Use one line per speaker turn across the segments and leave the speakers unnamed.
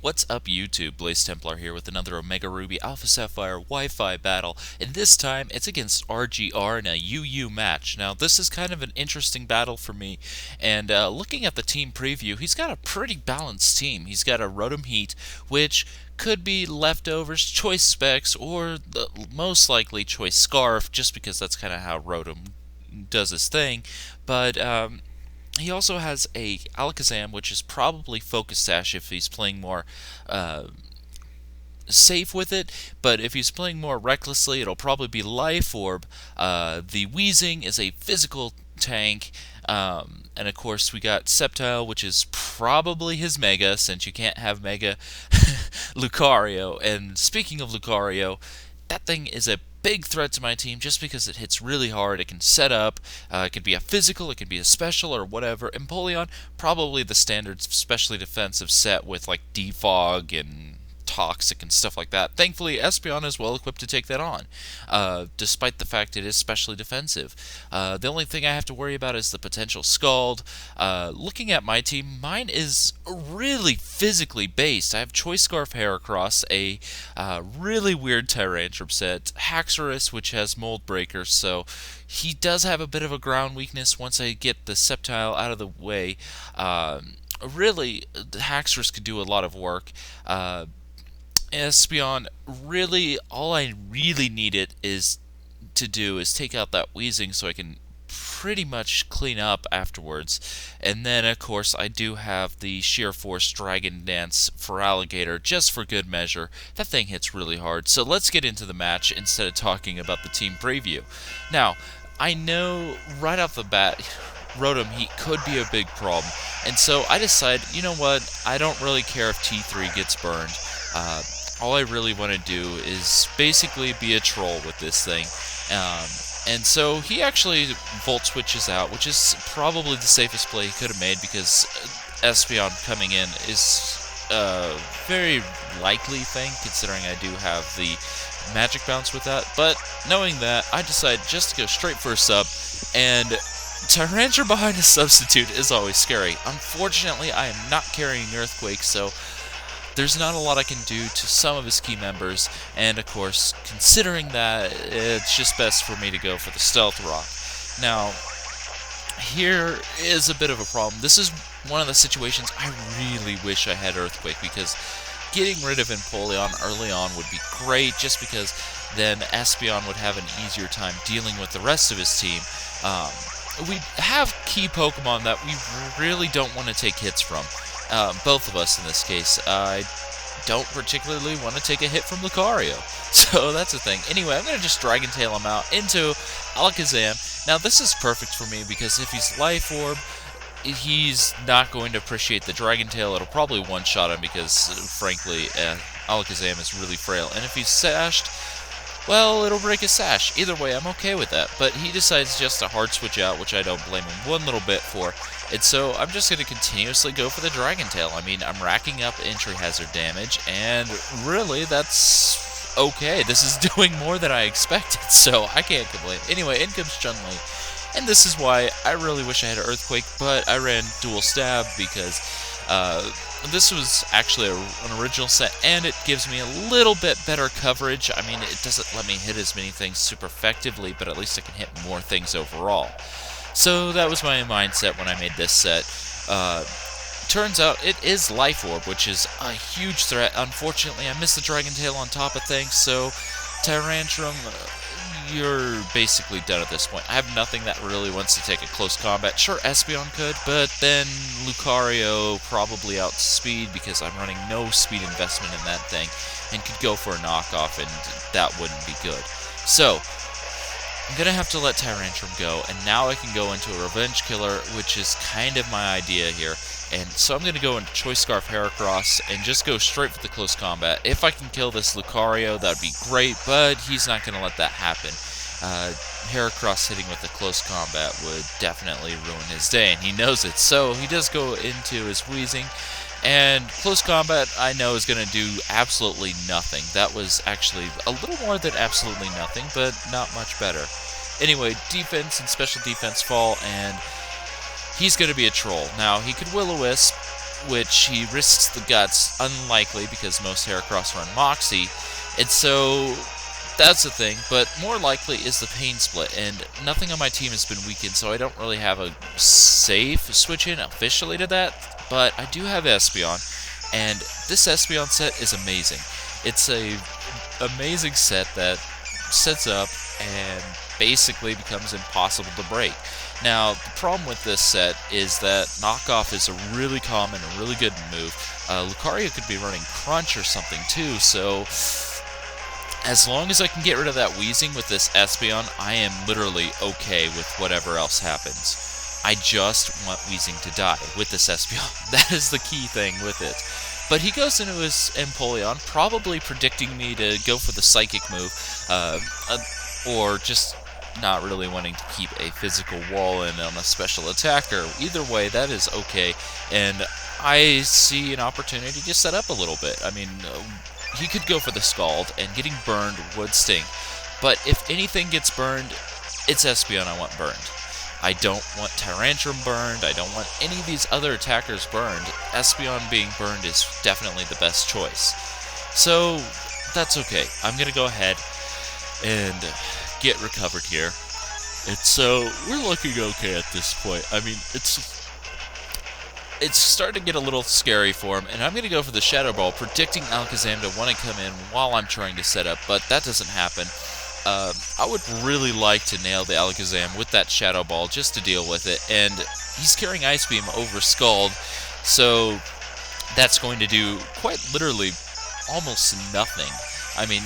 What's up YouTube, Blaze Templar here with another Omega Ruby Alpha Sapphire Wi-Fi battle, and this time it's against RGR in a UU match. Now this is kind of an interesting battle for me, and looking at the team preview, he's got a pretty balanced team. He's got a Rotom Heat, which could be leftovers, choice specs, or the most likely choice Scarf, just because that's kind of how Rotom does his thing, but he also has a Alakazam, which is probably Focus Sash if he's playing more safe with it, but if he's playing more recklessly, it'll probably be Life Orb. The Weezing is a physical tank, and of course we got Sceptile, which is probably his Mega, since you can't have Mega Lucario. And speaking of Lucario, that thing is a big threat to my team just because it hits really hard. It can set up, it could be a physical, it could be a special, or whatever. Empoleon, probably the standard specially defensive set with like Defog and Toxic and stuff like that. Thankfully, Espeon is well equipped to take that on, despite the fact it is specially defensive. The only thing I have to worry about is the potential Scald. Looking at my team, mine is really physically based. I have Choice Scarf Heracross, a really weird Tyrantrum set, Haxorus, which has Mold Breaker, so he does have a bit of a ground weakness once I get the Sceptile out of the way. Really, the Haxorus could do a lot of work. Espeon, really, all I really need it is to do is take out that Weezing so I can pretty much clean up afterwards. And then, of course, I do have the Sheer Force Dragon Dance for Alligator, just for good measure. That thing hits really hard. So let's get into the match instead of talking about the team preview. Now, I know right off the bat, Rotom Heat could be a big problem. And so I decided, you know what, I don't really care if T3 gets burned. All I really want to do is basically be a troll with this thing. And so he actually Volt Switches out, which is probably the safest play he could have made because Espeon coming in is a very likely thing, considering I do have the Magic Bounce with that. But knowing that, I decided just to go straight for a sub, and Tyrantrum behind a substitute is always scary. Unfortunately, I am not carrying Earthquake, so there's not a lot I can do to some of his key members, and of course, considering that, it's just best for me to go for the Stealth Rock. Now, here is a bit of a problem. This is one of the situations I really wish I had Earthquake, because getting rid of Empoleon early on would be great, just because then Espeon would have an easier time dealing with the rest of his team. We have key Pokemon that we really don't want to take hits from. Both of us in this case. I don't particularly want to take a hit from Lucario, so that's the thing. Anyway, I'm going to just Dragon Tail him out into Alakazam. Now this is perfect for me because if he's Life Orb, he's not going to appreciate the Dragon Tail. It'll probably one-shot him because, frankly, Alakazam is really frail. And if he's Sashed, well, it'll break his sash. Either way, I'm okay with that. But he decides just to hard switch out, which I don't blame him one little bit for. And so I'm just going to continuously go for the Dragon Tail. I mean, I'm racking up entry hazard damage, and really, that's okay. This is doing more than I expected, so I can't complain. Anyway, in comes Chun-Li. And this is why I really wish I had an Earthquake, but I ran Dual Stab because this was actually an original set, and it gives me a little bit better coverage. I mean, it doesn't let me hit as many things super effectively, but at least I can hit more things overall. So that was my mindset when I made this set. Turns out it is Life Orb, which is a huge threat. Unfortunately, I missed the Dragon Tail on top of things, so Tyrantrum, you're basically done at this point. I have nothing that really wants to take a close combat. Sure, Espeon could, but then Lucario probably outspeed because I'm running no speed investment in that thing and could go for a knockoff, and that wouldn't be good. So I'm going to have to let Tyrantrum go, and now I can go into a Revenge Killer, which is kind of my idea here. And so I'm going to go into Choice Scarf Heracross and just go straight for the close combat. If I can kill this Lucario, that would be great, but he's not going to let that happen. Heracross hitting with the close combat would definitely ruin his day, and he knows it. So he does go into his Weezing, and close combat I know is going to do absolutely nothing. That was actually a little more than absolutely nothing, but not much better. Anyway, defense and special defense fall, and he's going to be a troll. Now, he could Will-O-Wisp, which he risks the guts, unlikely because most Heracross run Moxie, and so that's the thing, but more likely is the Pain Split, and nothing on my team has been weakened, so I don't really have a safe switch in officially to that, but I do have Espeon, and this Espeon set is amazing. It's a amazing set that sets up and basically becomes impossible to break. Now, the problem with this set is that Knockoff is a really common and really good move. Lucario could be running Crunch or something too, so as long as I can get rid of that Wheezing with this Espeon, I am literally okay with whatever else happens. I just want Wheezing to die with this Espeon. That is the key thing with it. But he goes into his Empoleon, probably predicting me to go for the Psychic move, or just not really wanting to keep a physical wall in on a special attacker. Either way, that is okay, and I see an opportunity to set up a little bit. I mean, he could go for the Scald, and getting burned would sting. But if anything gets burned, it's Espeon I want burned. I don't want Tyrantrum burned, I don't want any of these other attackers burned. Espeon being burned is definitely the best choice. So, that's okay. I'm going to go ahead and get recovered here. And so, we're looking okay at this point. I mean, it's starting to get a little scary for him, and I'm going to go for the Shadow Ball, predicting Alakazam to want to come in while I'm trying to set up, but that doesn't happen. I would really like to nail the Alakazam with that Shadow Ball just to deal with it, and he's carrying Ice Beam over Scald, so that's going to do quite literally almost nothing. I mean,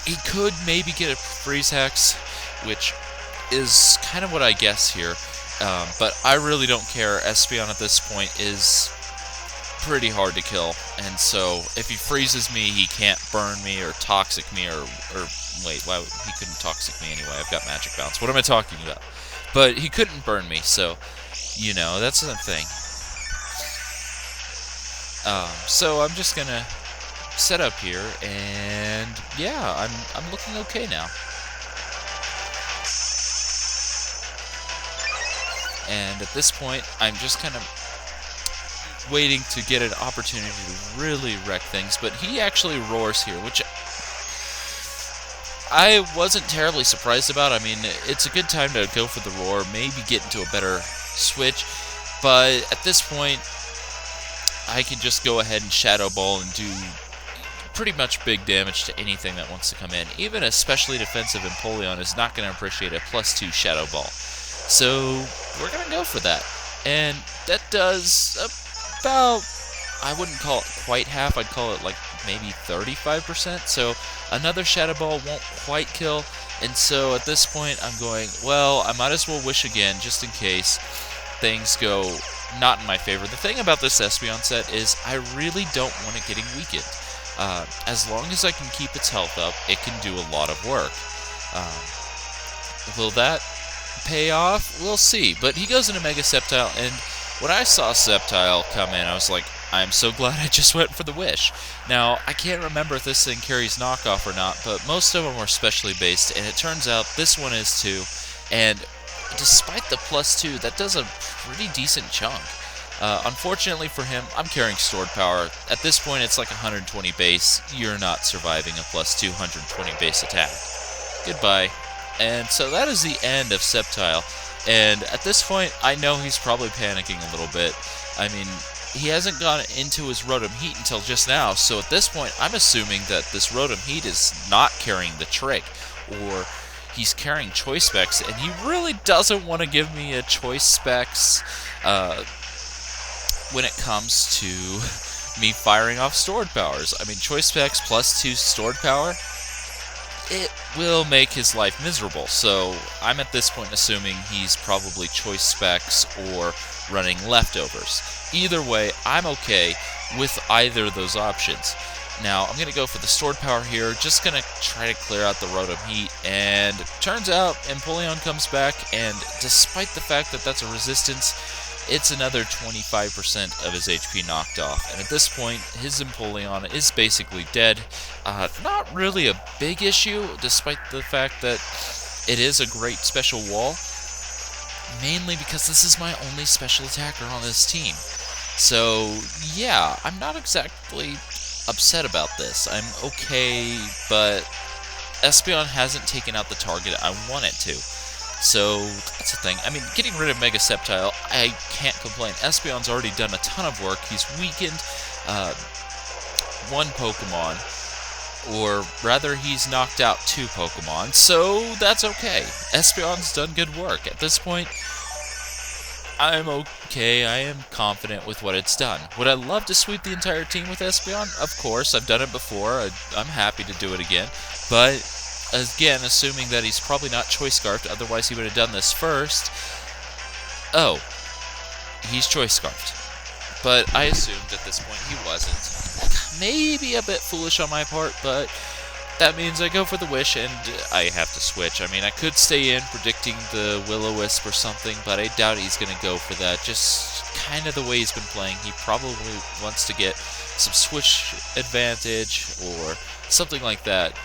he could maybe get a Freeze Hex, which is kind of what I guess here, but I really don't care. Espeon at this point is pretty hard to kill, and so if he freezes me, he can't burn me or Toxic me or wait, why he couldn't Toxic me anyway? I've got Magic Bounce. What am I talking about? But he couldn't burn me, so you know that's the thing. So I'm just gonna set up here, and yeah, I'm looking okay now. And at this point, I'm just kind of waiting to get an opportunity to really wreck things, but he actually roars here, which I wasn't terribly surprised about. I mean, it's a good time to go for the roar, maybe get into a better switch, but at this point, I can just go ahead and Shadow Ball and do pretty much big damage to anything that wants to come in. Even a especially defensive Empoleon is not going to appreciate a +2 Shadow Ball. So, we're going to go for that. And that does about, I wouldn't call it quite half, I'd call it like maybe 35%. So, another Shadow Ball won't quite kill. And so, at this point, I'm going, well, I might as well wish again, just in case things go not in my favor. The thing about this Espeon set is I really don't want it getting weakened. As long as I can keep its health up, it can do a lot of work. Will that pay off? We'll see. But he goes into Mega Sceptile, and when I saw Sceptile come in, I was like, I'm so glad I just went for the Wish. Now, I can't remember if this thing carries knockoff or not, but most of them are specially based, and it turns out this one is too, and despite the +2, that does a pretty decent chunk. Unfortunately for him, I'm carrying Stored Power. At this point, it's like 120 base. You're not surviving a +2 120 base attack. Goodbye. And so that is the end of Sceptile. And at this point, I know he's probably panicking a little bit. I mean, he hasn't gone into his Rotom Heat until just now, so at this point, I'm assuming that this Rotom Heat is not carrying the trick, or he's carrying Choice Specs, and he really doesn't want to give me a Choice Specs when it comes to me firing off Stored Powers. I mean, Choice Specs +2 Stored Power, it will make his life miserable. So I'm at this point assuming he's probably Choice Specs or running Leftovers. Either way, I'm okay with either of those options. Now, I'm going to go for the Stored Power here, just going to try to clear out the Rotom Heat, and turns out Empoleon comes back, and despite the fact that that's a resistance, it's another 25% of his HP knocked off. And at this point, his Empoleon is basically dead. Not really a big issue, despite the fact that it is a great special wall, mainly because this is my only special attacker on this team. So, yeah, I'm not exactly upset about this. I'm okay, but Espeon hasn't taken out the target I want it to. So, that's the thing. I mean, getting rid of Mega Sceptile, I can't complain. Espeon's already done a ton of work. He's weakened one Pokemon, or rather, he's knocked out 2 Pokemon, so that's okay. Espeon's done good work. At this point, I'm okay. I am confident with what it's done. Would I love to sweep the entire team with Espeon? Of course, I've done it before. I'm happy to do it again. But, again, assuming that he's probably not Choice Scarfed, otherwise he would have done this first. Oh, he's Choice Scarfed. But I assumed at this point he wasn't. Maybe a bit foolish on my part, but that means I go for the Wish, and I have to switch. I mean, I could stay in predicting the Will-O-Wisp or something, but I doubt he's going to go for that. Just kind of the way he's been playing. He probably wants to get some switch advantage or something like that.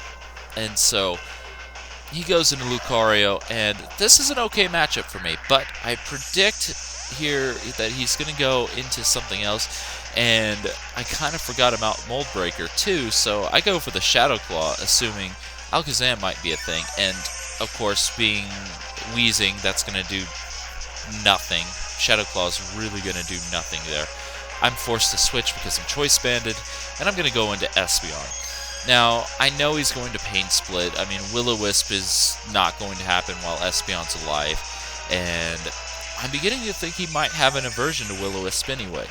And so he goes into Lucario, and this is an okay matchup for me, but I predict here that he's going to go into something else, and I kind of forgot about Mold Breaker too, so I go for the Shadow Claw, assuming Alakazam might be a thing, and of course, being Wheezing, that's going to do nothing. Shadow Claw's really going to do nothing there. I'm forced to switch because I'm Choice Banded, and I'm going to go into Espeon. Now, I know he's going to Pain Split. I mean, Will-O-Wisp is not going to happen while Espeon's alive, and I'm beginning to think he might have an aversion to Will-O-Wisp anyway.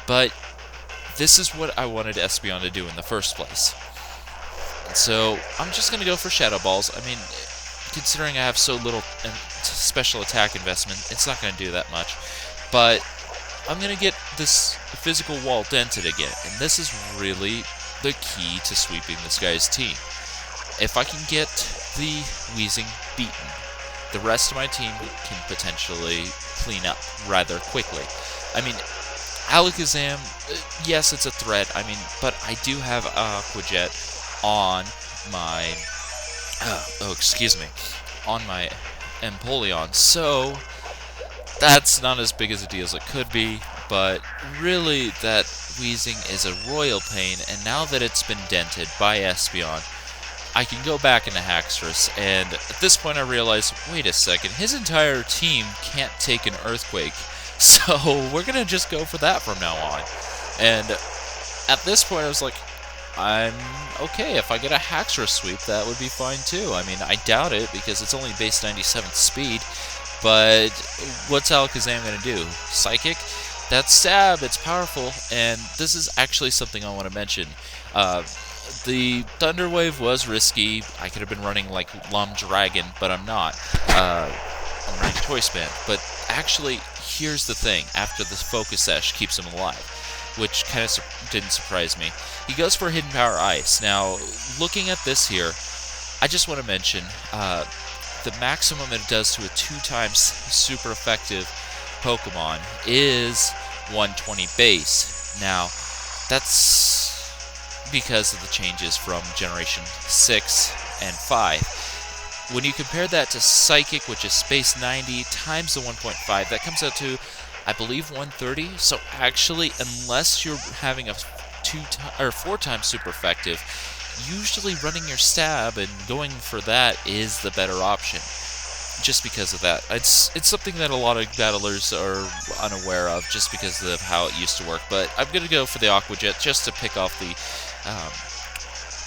But this is what I wanted Espeon to do in the first place. So I'm just going to go for Shadow Balls. I mean, considering I have so little special attack investment, it's not going to do that much. But I'm going to get this physical wall dented again. And this is really the key to sweeping this guy's team. If I can get the Wheezing beaten, the rest of my team can potentially clean up rather quickly. I mean, Alakazam, yes, it's a threat. I mean, but I do have Aqua Jet on my, on my Empoleon, so that's not as big as a deal as it could be. But really, that Wheezing is a royal pain, and now that it's been dented by Espeon, I can go back into Haxorus, and at this point I realize, wait a second, his entire team can't take an Earthquake, so we're going to just go for that from now on. And at this point I was like, I'm okay, if I get a Haxorus sweep, that would be fine too. I mean, I doubt it, because it's only base 97th speed, but what's Alakazam going to do? Psychic? That's Stab, it's powerful, and this is actually something I want to mention. The Thunder Wave was risky. I could have been running like Lum Dragon, but I'm not. I'm running Choice Band. But actually, here's the thing. After the Focus Sash keeps him alive, which kind of didn't surprise me. He goes for Hidden Power Ice. Now, looking at this here, I just want to mention the maximum it does to a 2x super effective Pokemon is 120 base. Now, that's because of the changes from Generation 6 and 5. When you compare that to Psychic, which is space 90 times the 1.5, that comes out to, I believe, 130. So actually, unless you're having a 4x super effective, usually running your Stab and going for that is the better option. Just because of that. It's something that a lot of battlers are unaware of, just because of how it used to work. But I'm going to go for the Aqua Jet just to pick off the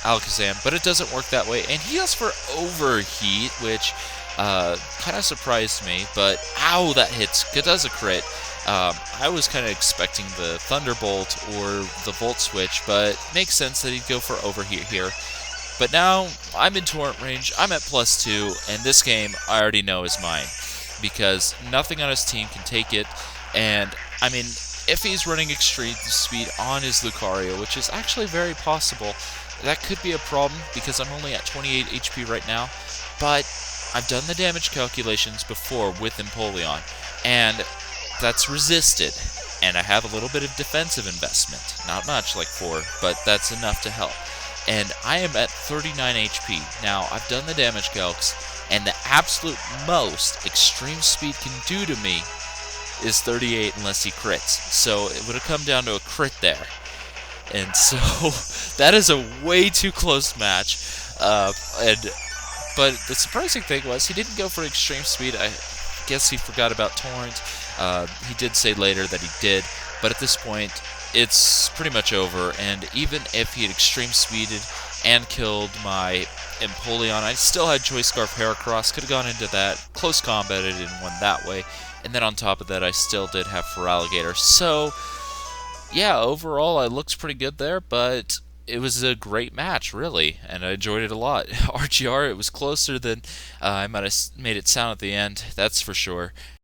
Alakazam, but it doesn't work that way. And he goes for Overheat, which kind of surprised me, but ow, that hits. It does a crit. I was kind of expecting the Thunderbolt or the Volt Switch, but it makes sense that he'd go for Overheat here. But now, I'm in Torrent range, I'm at +2, and this game I already know is mine, because nothing on his team can take it, and, I mean, if he's running Extreme Speed on his Lucario, which is actually very possible, that could be a problem, because I'm only at 28 HP right now, but I've done the damage calculations before with Empoleon, and that's resisted, and I have a little bit of defensive investment. Not much, like 4, but that's enough to help. And I am at 39 HP. Now, I've done the damage calcs, and the absolute most Extreme Speed can do to me is 38 unless he crits. So it would have come down to a crit there. And so that is a way too close match. But the surprising thing was he didn't go for extreme speed. I guess he forgot about Torrent. He did say later that he did, but at this point, it's pretty much over. And even if he had extreme speeded and killed my Empoleon, I still had Choice Scarf Heracross. Could have gone into that, close combated and won that way. And then on top of that, I still did have Feraligatr. So yeah, overall I looked pretty good there, but it was a great match, really, and I enjoyed it a lot. RGR, it was closer than I might have made it sound at the end, that's for sure.